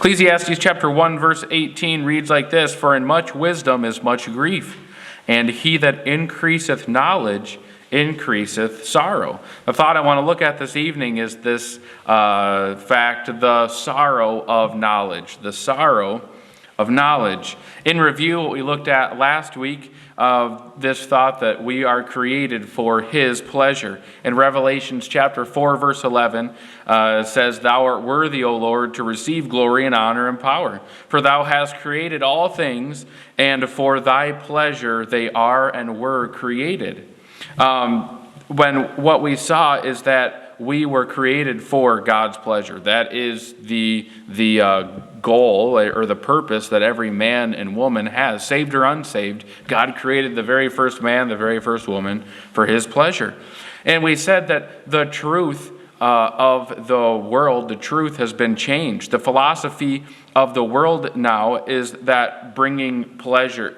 Ecclesiastes chapter 1, verse 18 reads like this, "For in much wisdom is much grief, and he that increaseth knowledge increaseth sorrow." The thought I want to look at this evening is this fact, the sorrow of knowledge. The sorrow of knowledge. In review, what we looked at last week, this thought that we are created for his pleasure. In Revelations chapter 4, verse 11, it says, "Thou art worthy, O Lord, to receive glory and honor and power. For thou hast created all things, and for thy pleasure they are and were created." When what we saw is that we were created for God's pleasure. That is the goal or the purpose that every man and woman has, saved or unsaved. God created the very first man, the very first woman for his pleasure. And we said that the truth of the world, the truth has been changed. The philosophy of the world now is that bringing pleasure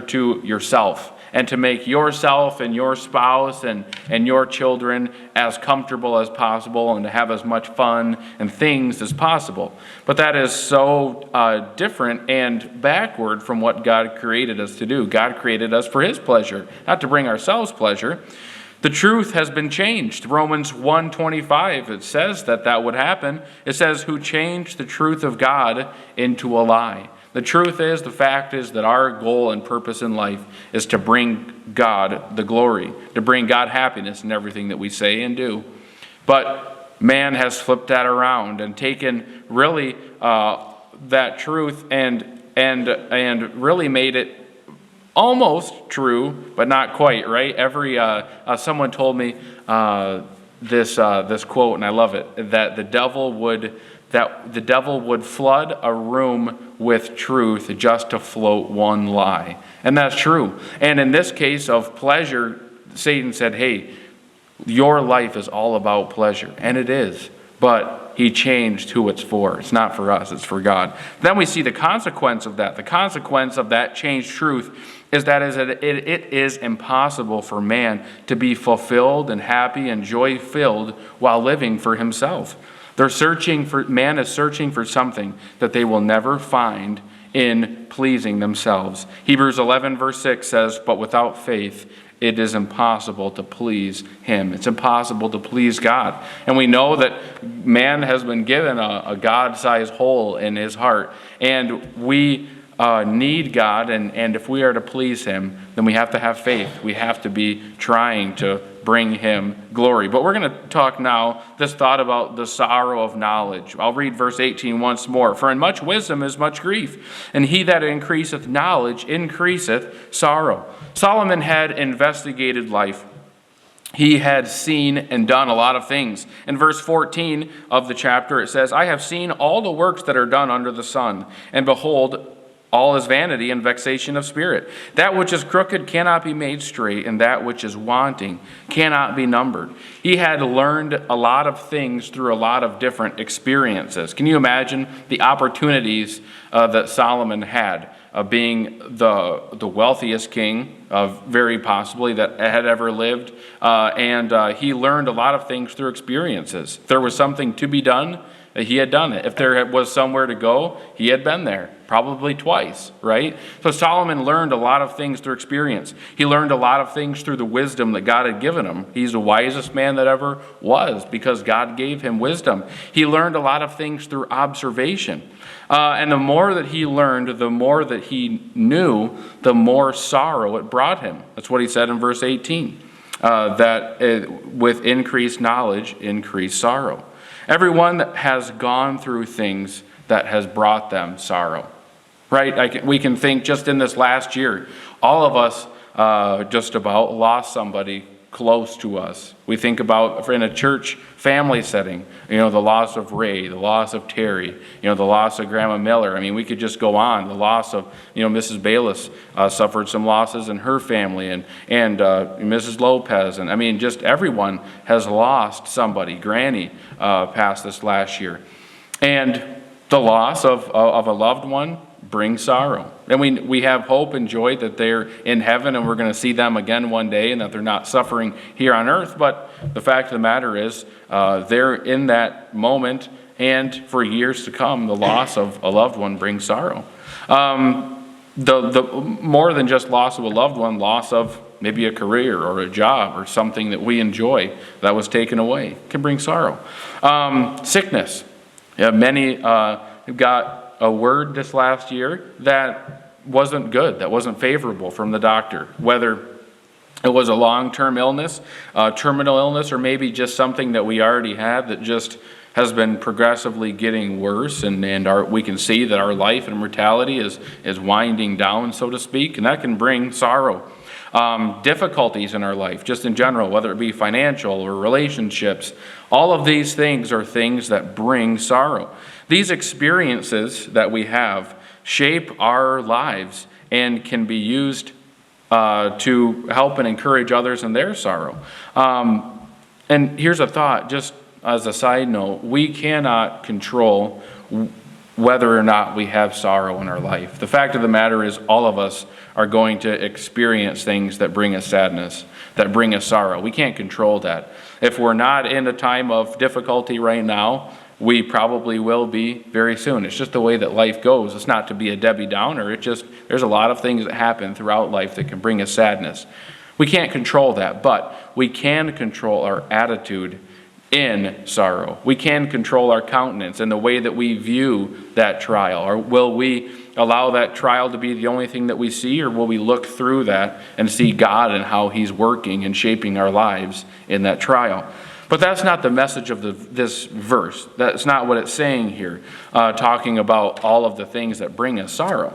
to yourself, and to make yourself and your spouse and your children as comfortable as possible, and to have as much fun and things as possible. But that is so different and backward from what God created us to do. God created us for his pleasure, not to bring ourselves pleasure. The truth has been changed. Romans 1:25, it says that would happen. It says, "Who changed the truth of God into a lie." The truth is, the fact is that our goal and purpose in life is to bring God the glory, to bring God happiness in everything that we say and do. But man has flipped that around and taken really that truth and really made it almost true, but not quite, right? Someone told me this quote, and I love it, that the devil would flood a room with truth just to float one lie. And that's true. And in this case of pleasure, Satan said, "Hey, your life is all about pleasure." And it is. But he changed who it's for. It's not for us, it's for God. Then we see the consequence of that. The consequence of that changed truth is that it is impossible for man to be fulfilled and happy and joy-filled while living for himself. Man is searching for something that they will never find in pleasing themselves. Hebrews 11 verse 6 says, "But without faith it is impossible to please him." It's impossible to please God. And we know that man has been given a God-sized hole in his heart. And we need God, and if we are to please him, then we have to have faith. We have to be trying to bring him glory. But we're going to talk now, this thought about the sorrow of knowledge. I'll read verse 18 once more. "For in much wisdom is much grief, and he that increaseth knowledge increaseth sorrow." Solomon had investigated life. He had seen and done a lot of things. In verse 14 of the chapter, it says, "I have seen all the works that are done under the sun, and behold, all is vanity and vexation of spirit. That which is crooked cannot be made straight, and that which is wanting cannot be numbered." He had learned a lot of things through a lot of different experiences. Can you imagine the opportunities that Solomon had, being the wealthiest king, very possibly, that had ever lived? And he learned a lot of things through experiences. If there was something to be done, he had done it. If there was somewhere to go, he had been there, probably twice, right? So Solomon learned a lot of things through experience. He learned a lot of things through the wisdom that God had given him. He's the wisest man that ever was because God gave him wisdom. He learned a lot of things through observation. And the more that he learned, the more that he knew, the more sorrow it brought him. That's what he said in verse 18, with increased knowledge, increased sorrow. Everyone has gone through things that has brought them sorrow, right? We can think just in this last year, all of us just about lost somebody close to us. We think about in a church family setting, the loss of Ray, the loss of Terry, the loss of Grandma Miller. I mean, we could just go on. The loss of, Mrs. Bayless suffered some losses in her family, and Mrs. Lopez, and I mean, just everyone has lost somebody. Granny passed this last year, and the loss of a loved one brings sorrow. And we have hope and joy that they're in heaven and we're going to see them again one day and that they're not suffering here on earth. But the fact of the matter is they're in that moment and for years to come, the loss of a loved one brings sorrow. The more than just loss of a loved one, loss of maybe a career or a job or something that we enjoy that was taken away can bring sorrow. Sickness. Yeah, many got a word this last year that wasn't good, that wasn't favorable from the doctor, whether it was a long-term illness, terminal illness, or maybe just something that we already had that just has been progressively getting worse, and we can see that our life and mortality is winding down, so to speak, and that can bring sorrow. Difficulties in our life, just in general, whether it be financial or relationships, all of these things are things that bring sorrow. These experiences that we have shape our lives and can be used to help and encourage others in their sorrow. And here's a thought, just as a side note, we cannot control whether or not we have sorrow in our life. The fact of the matter is all of us are going to experience things that bring us sadness, that bring us sorrow. We can't control that. If we're not in a time of difficulty right now, we probably will be very soon. It's just the way that life goes. It's not to be a Debbie Downer. There's a lot of things that happen throughout life that can bring us sadness. We can't control that, but we can control our attitude in sorrow. We can control our countenance and the way that we view that trial. Or will we allow that trial to be the only thing that we see, or will we look through that and see God and how He's working and shaping our lives in that trial? But that's not the message of this verse. That's not what it's saying here, talking about all of the things that bring us sorrow.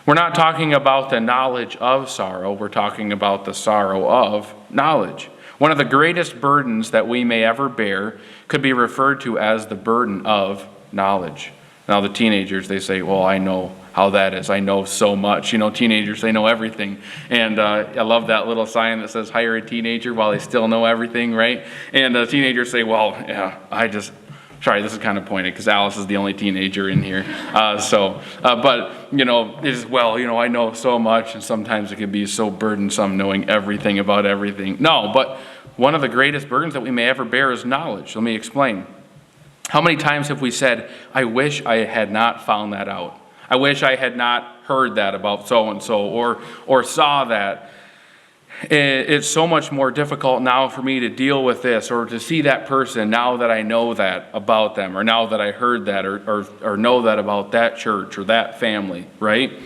We're not talking about the knowledge of sorrow. We're talking about the sorrow of knowledge. One of the greatest burdens that we may ever bear could be referred to as the burden of knowledge. Now the teenagers, they say, well, I know how that is. I know so much. Teenagers, they know everything. And I love that little sign that says, hire a teenager while they still know everything, right? And teenagers say, well, yeah, sorry, this is kind of pointed because Alice is the only teenager in here. But I know so much, and sometimes it can be so burdensome knowing everything about everything. No, but one of the greatest burdens that we may ever bear is knowledge. Let me explain. How many times have we said, I wish I had not found that out? I wish I had not heard that about so-and-so or saw that. It's so much more difficult now for me to deal with this or to see that person now that I know that about them, or now that I heard that or know that about that church or that family, right? I'll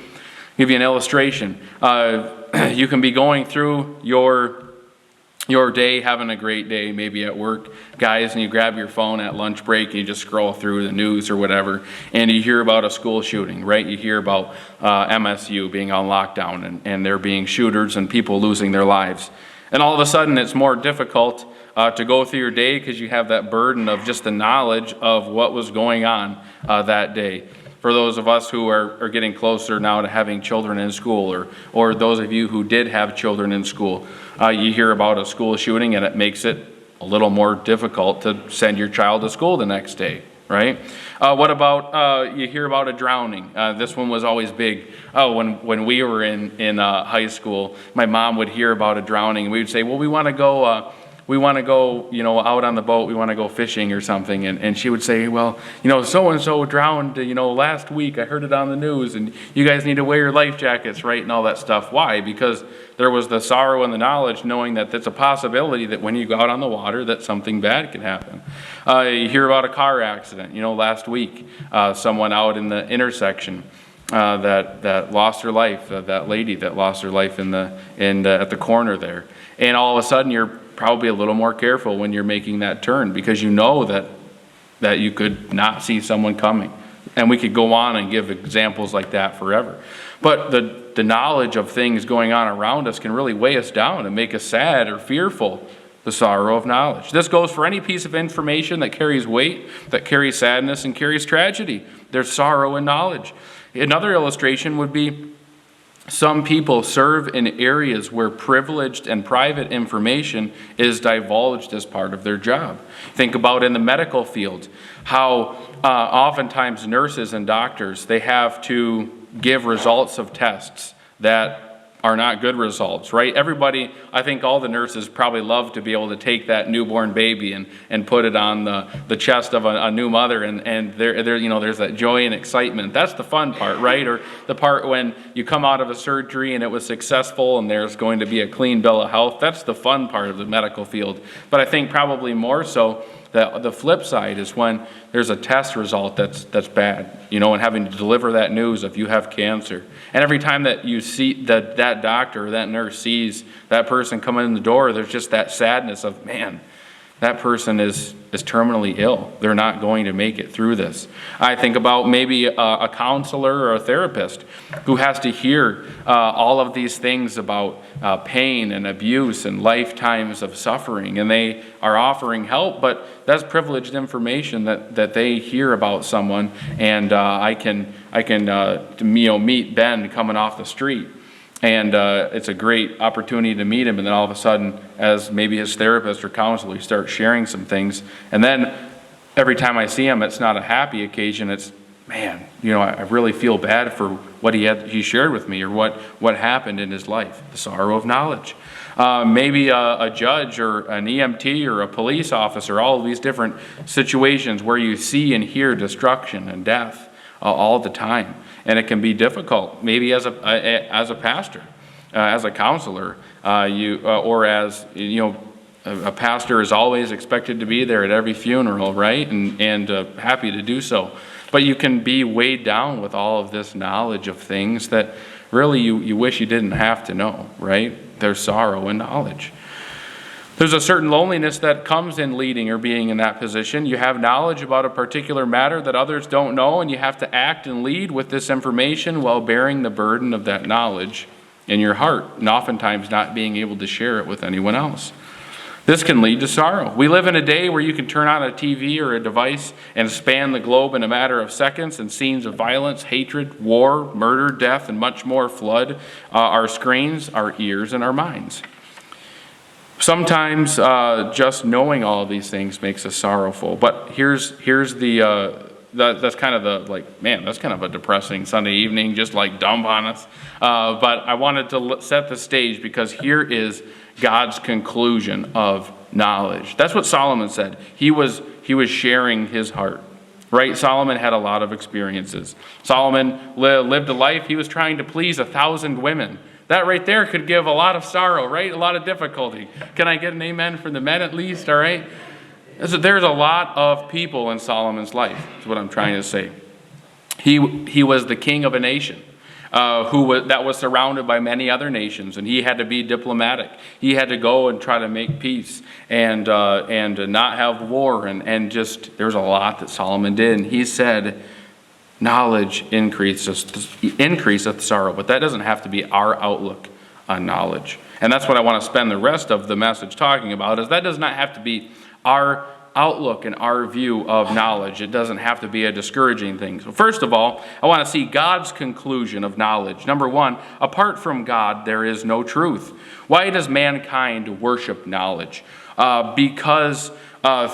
give you an illustration. You can be going through your day, having a great day, maybe at work, guys, and you grab your phone at lunch break and you just scroll through the news or whatever, and you hear about a school shooting, right? You hear about MSU being on lockdown and there being shooters and people losing their lives. And all of a sudden it's more difficult to go through your day because you have that burden of just the knowledge of what was going on that day. For those of us who are getting closer now to having children in school, or those of you who did have children in school, you hear about a school shooting and it makes it a little more difficult to send your child to school the next day, right? What about you hear about a drowning? This one was always big. When we were in high school, my mom would hear about a drowning, and we would say, well, we want to go, out on the boat, we want to go fishing or something. And she would say, well, so-and-so drowned, last week. I heard it on the news, and you guys need to wear your life jackets, right? And all that stuff. Why? Because there was the sorrow and the knowledge knowing that it's a possibility that when you go out on the water that something bad could happen. You hear about a car accident. Last week, someone out in the intersection that lost her life, that lady that lost her life at the corner there. And all of a sudden you're probably a little more careful when you're making that turn because you know that you could not see someone coming. And we could go on and give examples like that forever. But the knowledge of things going on around us can really weigh us down and make us sad or fearful. The sorrow of knowledge. This goes for any piece of information that carries weight, that carries sadness, and carries tragedy. There's sorrow in knowledge. Another illustration would be some people serve in areas where privileged and private information is divulged as part of their job. Think about in the medical field, how oftentimes nurses and doctors, they have to give results of tests that are not good results, right? Everybody, I think all the nurses probably love to be able to take that newborn baby and put it on the chest of a new mother, and there's that joy and excitement. That's the fun part, right? Or the part when you come out of a surgery and it was successful and there's going to be a clean bill of health. That's the fun part of the medical field. But I think probably more so the flip side is when there's a test result that's bad, and having to deliver that news if you have cancer. And every time that you see that doctor or that nurse sees that person coming in the door, there's just that sadness of, man, that person is terminally ill. They're not going to make it through this. I think about maybe a counselor or a therapist who has to hear all of these things about pain and abuse and lifetimes of suffering, and they are offering help, but that's privileged information that they hear about someone, and I can meet Ben coming off the street. And it's a great opportunity to meet him, and then all of a sudden, as maybe his therapist or counselor, he starts sharing some things. And then every time I see him, it's not a happy occasion. It's, man, I really feel bad for what he shared with me, or what happened in his life, the sorrow of knowledge. Maybe a judge or an EMT or a police officer, all of these different situations where you see and hear destruction and death all the time. And it can be difficult, maybe as a pastor, as a counselor, a pastor is always expected to be there at every funeral, right? And happy to do so. But you can be weighed down with all of this knowledge of things that really you wish you didn't have to know, right? There's sorrow in knowledge. There's a certain loneliness that comes in leading or being in that position. You have knowledge about a particular matter that others don't know, and you have to act and lead with this information while bearing the burden of that knowledge in your heart, and oftentimes not being able to share it with anyone else. This can lead to sorrow. We live in a day where you can turn on a TV or a device and span the globe in a matter of seconds, and scenes of violence, hatred, war, murder, death, and much more flood our screens, our ears, and our minds. Sometimes just knowing all of these things makes us sorrowful. But here's that's kind of that's kind of a depressing Sunday evening, just like dump on us. But I wanted to set the stage because here is God's conclusion of knowledge. That's what Solomon said. He was sharing his heart. Right? Solomon had a lot of experiences. Solomon lived a life. He was trying to please 1,000 women. That right there could give a lot of sorrow, right? A lot of difficulty. Can I get an amen from the men at least, all right? There's a lot of people in Solomon's life, is what I'm trying to say. He was the king of a nation that was surrounded by many other nations, and he had to be diplomatic. He had to go and try to make peace and not have war, and just there's a lot that Solomon did. And he said, knowledge increaseth sorrow. But that doesn't have to be our outlook on knowledge. And that's what I want to spend the rest of the message talking about, is that does not have to be our outlook and our view of knowledge. It doesn't have to be a discouraging thing. So first of all, I want to see God's conclusion of knowledge. Number one, apart from God, there is no truth. Why does mankind worship knowledge? Because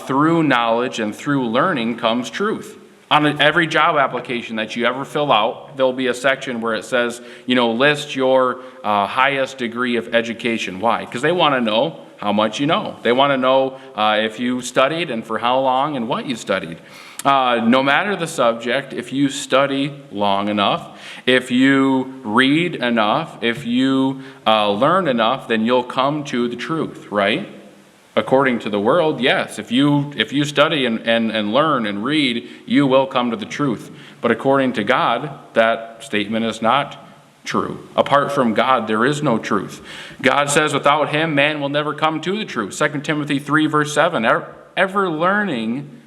through knowledge and through learning comes truth. On every job application that you ever fill out, there'll be a section where it says, list your highest degree of education. Why? Because they want to know how much you know. They want to know if you studied and for how long and what you studied. No matter the subject, if you study long enough, if you read enough, if you learn enough, then you'll come to the truth, right? According to the world, yes. If you study and learn and read, you will come to the truth. But according to God, that statement is not true. Apart from God, there is no truth. God says without him, man will never come to the truth. 2 Timothy 3, verse 7, ever learning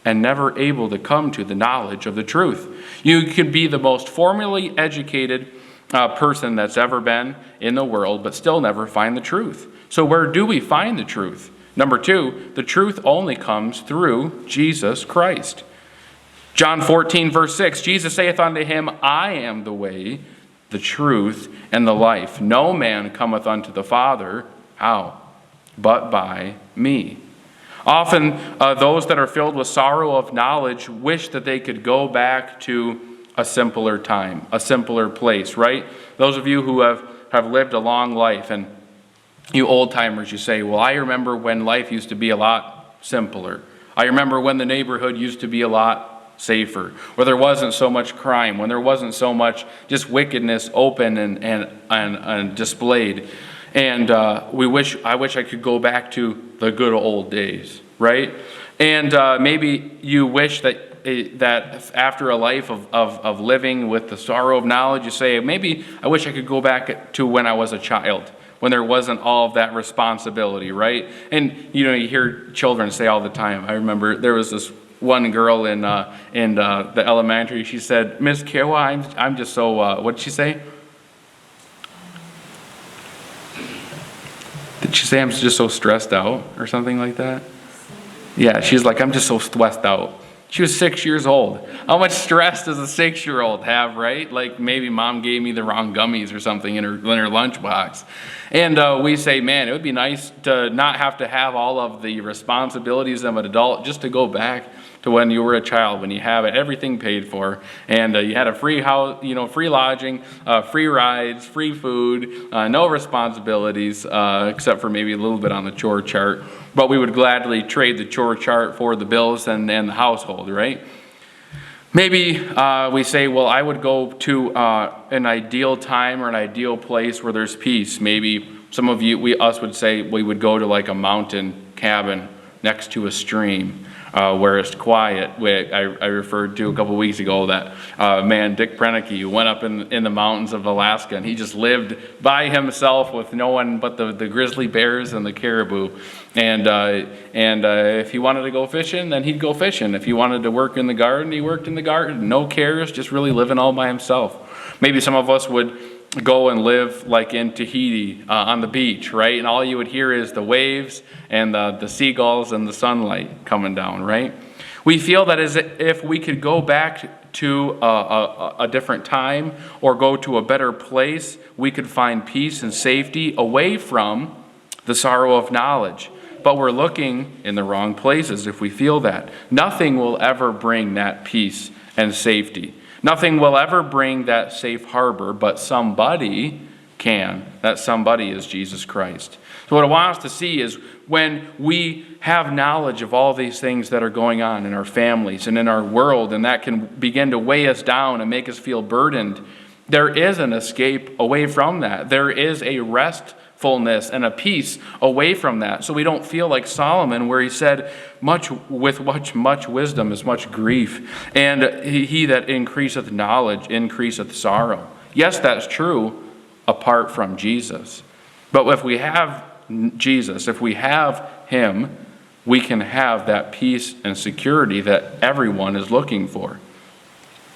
and never able to come to the knowledge of the truth. You could be the most formally educated person that's ever been in the world, but still never find the truth. So where do we find the truth? Number two, the truth only comes through Jesus Christ. John 14, verse 6, Jesus saith unto him, I am the way, the truth, and the life. No man cometh unto the Father, how? But by me. Often those that are filled with sorrow of knowledge wish that they could go back to a simpler time, a simpler place, right? Those of you who have have lived a long life, and you old timers, you say, well, I remember when life used to be a lot simpler. I remember when the neighborhood used to be a lot safer, where there wasn't so much crime, when there wasn't so much just wickedness open and displayed. And I wish I could go back to the good old days, right? And maybe you wish that after a life of living with the sorrow of knowledge, you say, maybe I wish I could go back to when I was a child, when there wasn't all of that responsibility, right? And you hear children say all the time. I remember there was this one girl in the elementary. She said, "Miss Carroll, I'm just so." What did she say? Did she say I'm just so stressed out or something like that? Yeah, she's like, I'm just so stressed out. She was 6 years old. How much stress does a 6-year-old have, right? Like maybe mom gave me the wrong gummies or something in her lunchbox. And we say, man, it would be nice to not have to have all of the responsibilities of an adult, just to go back to when you were a child, when you have everything paid for, and you had a free house, free lodging, free rides, free food, no responsibilities, except for maybe a little bit on the chore chart. But we would gladly trade the chore chart for the bills and the household, right? Maybe we say, well, I would go to an ideal time or an ideal place where there's peace. Maybe some of us would say we would go to like a mountain cabin next to a stream, where it's quiet. I referred to a couple weeks ago that man, Dick Prenneke, who went up in the mountains of Alaska, and he just lived by himself with no one but the grizzly bears and the caribou. And if he wanted to go fishing, then he'd go fishing. If he wanted to work in the garden, he worked in the garden. No cares, just really living all by himself. Maybe some of us would go and live like in Tahiti on the beach, right? And all you would hear is the waves and the seagulls and the sunlight coming down, right? We feel that as if we could go back to a different time or go to a better place, we could find peace and safety away from the sorrow of knowledge. But we're looking in the wrong places if we feel that. Nothing will ever bring that peace and safety. Nothing will ever bring that safe harbor, but somebody can. That somebody is Jesus Christ. So what I want us to see is when we have knowledge of all these things that are going on in our families and in our world, and that can begin to weigh us down and make us feel burdened, there is an escape away from that. There is a restfulness and a peace away from that. So we don't feel like Solomon, where he said, much wisdom is much grief, and he that increaseth knowledge increaseth sorrow. Yes, that's true apart from Jesus. But if we have Jesus, if we have him, we can have that peace and security that everyone is looking for.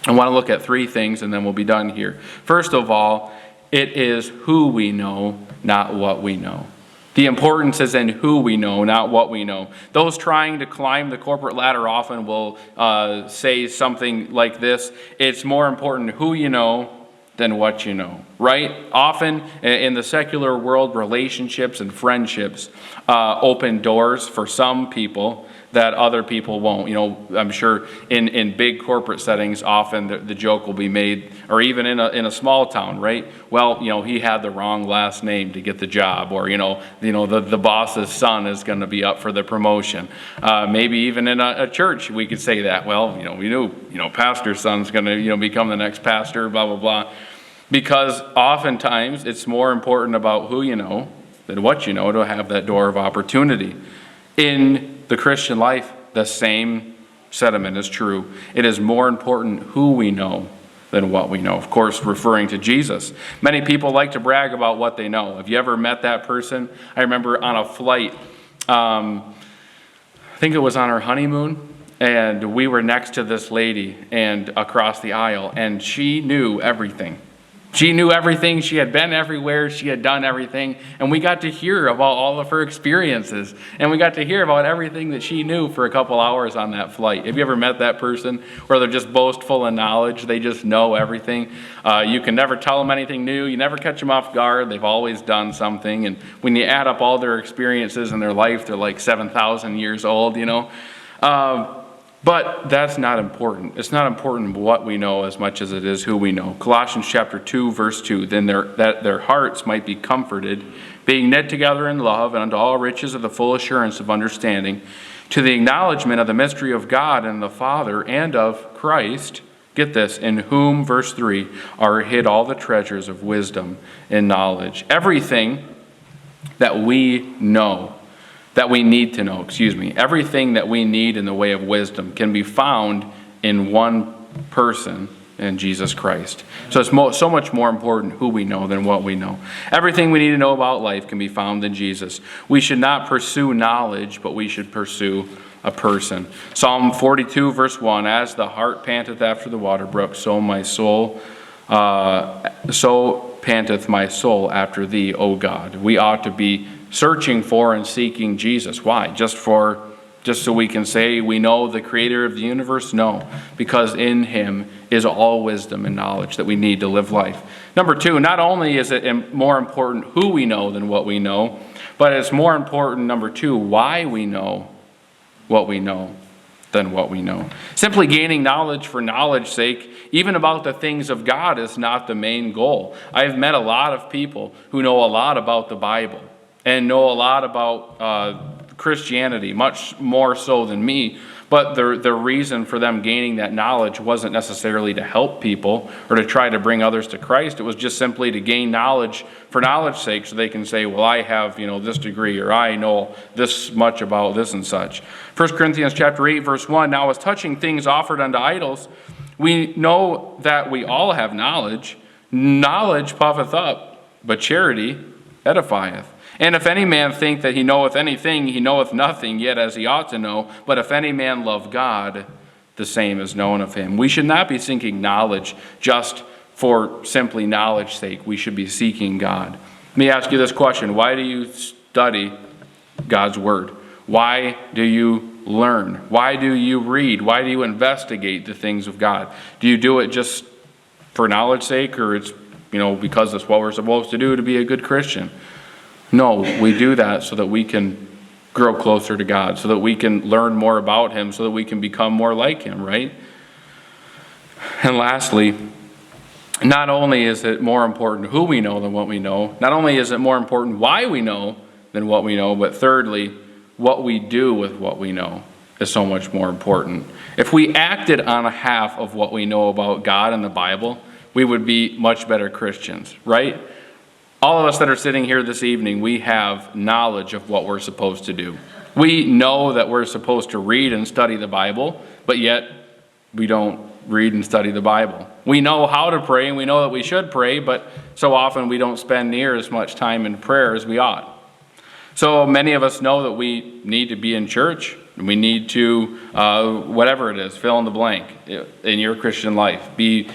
I want to look at three things, and then we'll be done here. First of all, it is who we know, not what we know. The importance is in who we know, not what we know. Those trying to climb the corporate ladder often will say something like this: it's more important who you know than what you know, right? Often in the secular world, relationships and friendships open doors for some people that other people won't. I'm sure in big corporate settings, often the joke will be made, or even in a small town, right? Well, he had the wrong last name to get the job, or the boss's son is going to be up for the promotion. Maybe even in a church, we could say that. Well, we knew, pastor's son's going to become the next pastor, blah blah blah. Because oftentimes it's more important about who you know than what you know to have that door of opportunity. In the Christian life, the same sentiment is true. It is more important who we know than what we know. Of course, referring to Jesus. Many people like to brag about what they know. Have you ever met that person? I remember on a flight, I think it was on our honeymoon, and we were next to this lady and across the aisle, and she knew everything. She knew everything. She had been everywhere. She had done everything. And we got to hear about all of her experiences. And we got to hear about everything that she knew for a couple hours on that flight. Have you ever met that person where they're just boastful of knowledge? They just know everything. You can never tell them anything new. You never catch them off guard. They've always done something. And when you add up all their experiences in their life, they're like 7,000 years old, But that's not important. It's not important what we know as much as it is who we know. Colossians chapter 2, verse 2, then that their hearts might be comforted, being knit together in love, and unto all riches of the full assurance of understanding, to the acknowledgement of the mystery of God and the Father and of Christ, get this, in whom, verse 3, are hid all the treasures of wisdom and knowledge. Everything that we know, that we need to know, everything that we need in the way of wisdom can be found in one person, in Jesus Christ. So it's so much more important who we know than what we know. Everything we need to know about life can be found in Jesus. We should not pursue knowledge, but we should pursue a person. Psalm 42, verse 1, as the hart panteth after the water brook, so panteth my soul after thee, O God. We ought to be searching for and seeking Jesus. Why? Just so we can say we know the creator of the universe? No, because in him is all wisdom and knowledge that we need to live life. Number two, not only is it more important who we know than what we know, but it's more important, number two, why we know what we know than what we know. Simply gaining knowledge for knowledge's sake, even about the things of God, is not the main goal. I've met a lot of people who know a lot about the Bible and know a lot about Christianity, much more so than me, but the reason for them gaining that knowledge wasn't necessarily to help people or to try to bring others to Christ. It was just simply to gain knowledge for knowledge's sake, so they can say, well, I have this degree, or I know this much about this and such. 1 Corinthians chapter 8, verse 1, now as touching things offered unto idols, we know that we all have knowledge. Knowledge puffeth up, but charity edifieth. And if any man think that he knoweth anything, he knoweth nothing, yet as he ought to know. But if any man love God, the same is known of him. We should not be seeking knowledge just for simply knowledge's sake. We should be seeking God. Let me ask you this question. Why do you study God's word? Why do you learn? Why do you read? Why do you investigate the things of God? Do you do it just for knowledge's sake, or it's because it's what we're supposed to do to be a good Christian? No, we do that so that we can grow closer to God, so that we can learn more about him, so that we can become more like him, right? And lastly, not only is it more important who we know than what we know, not only is it more important why we know than what we know, but thirdly, what we do with what we know is so much more important. If we acted on a half of what we know about God and the Bible, we would be much better Christians, right? All of us that are sitting here this evening, we have knowledge of what we're supposed to do. We know that we're supposed to read and study the Bible, but yet we don't read and study the Bible. We know how to pray, and we know that we should pray, but so often we don't spend near as much time in prayer as we ought. So many of us know that we need to be in church, and we need to, whatever it is, fill in the blank in your Christian life. Be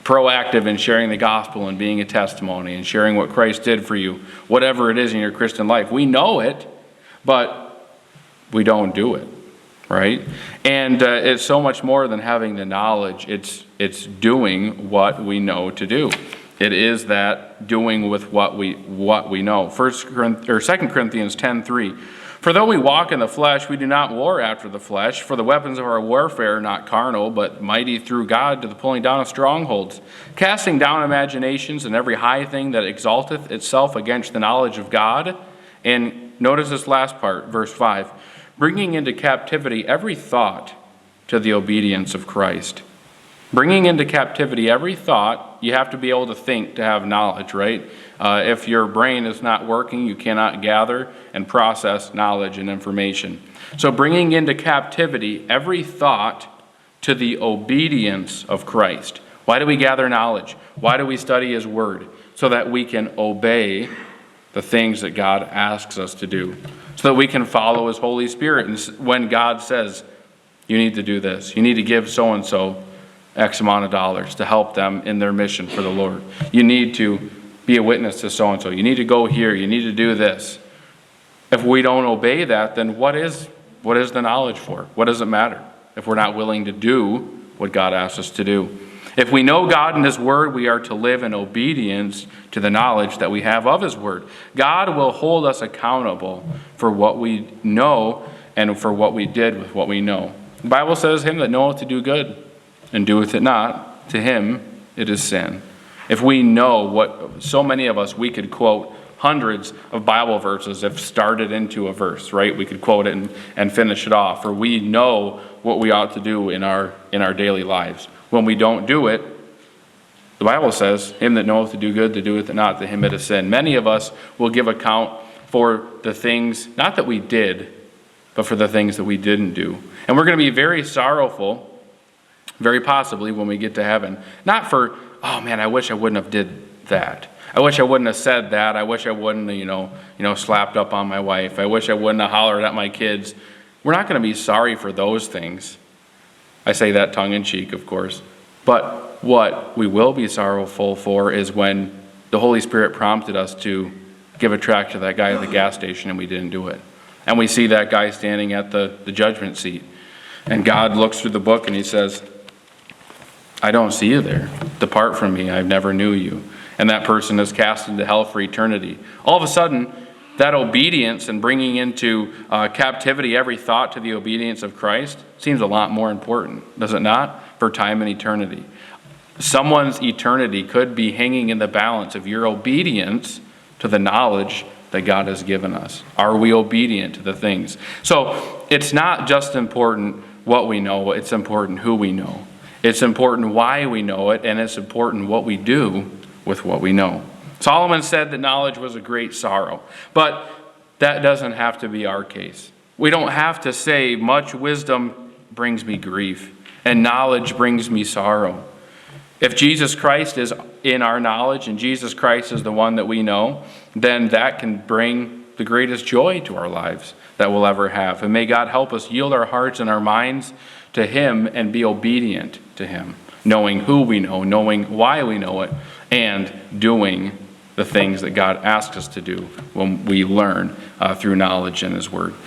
proactive in sharing the gospel and being a testimony and sharing what Christ did for you, whatever it is in your Christian life. We know it, but we don't do it, right? And it's so much more than having the knowledge. It's doing what we know to do. It is that doing with what we know. 2 Corinthians 10:3. For though we walk in the flesh, we do not war after the flesh. For the weapons of our warfare are not carnal, but mighty through God to the pulling down of strongholds, casting down imaginations and every high thing that exalteth itself against the knowledge of God. And notice this last part, verse 5. Bringing into captivity every thought to the obedience of Christ. Bringing into captivity every thought. You have to be able to think to have knowledge, right? If your brain is not working, you cannot gather and process knowledge and information. So bringing into captivity every thought to the obedience of Christ. Why do we gather knowledge? Why do we study his word? So that we can obey the things that God asks us to do. So that we can follow his Holy Spirit. And when God says, you need to do this, you need to give so-and-so X amount of dollars to help them in their mission for the Lord. You need to be a witness to so-and-so. You need to go here. You need to do this. If we don't obey that, then what is the knowledge for? What does it matter if we're not willing to do what God asks us to do? If we know God and his word, we are to live in obedience to the knowledge that we have of his word. God will hold us accountable for what we know and for what we did with what we know. The Bible says, him that knoweth to do good and doeth it not, to him it is sin. If we know what, so many of us, we could quote hundreds of Bible verses if started into a verse, right? We could quote it and finish it off. Or we know what we ought to do in our daily lives. When we don't do it, the Bible says, him that knoweth to do good, to doeth it not, to him it is sin. Many of us will give account for the things, not that we did, but for the things that we didn't do. And we're going to be very sorrowful, very possibly, when we get to heaven. Not for, oh man, I wish I wouldn't have did that. I wish I wouldn't have said that. I wish I wouldn't have, slapped up on my wife. I wish I wouldn't have hollered at my kids. We're not going to be sorry for those things. I say that tongue in cheek, of course. But what we will be sorrowful for is when the Holy Spirit prompted us to give a tract to that guy at the gas station and we didn't do it. And we see that guy standing at the judgment seat. And God looks through the book and he says, I don't see you there. Depart from me, I never knew you. And that person is cast into hell for eternity. All of a sudden, that obedience and bringing into captivity every thought to the obedience of Christ seems a lot more important, does it not? For time and eternity. Someone's eternity could be hanging in the balance of your obedience to the knowledge that God has given us. Are we obedient to the things? So it's not just important what we know, it's important who we know. It's important why we know it, and it's important what we do with what we know. Solomon said that knowledge was a great sorrow, but that doesn't have to be our case. We don't have to say much wisdom brings me grief and knowledge brings me sorrow. If Jesus Christ is in our knowledge and Jesus Christ is the one that we know, then that can bring the greatest joy to our lives that we'll ever have. And may God help us yield our hearts and our minds to him and be obedient to him, knowing who we know, knowing why we know it, and doing the things that God asks us to do when we learn through knowledge in his word.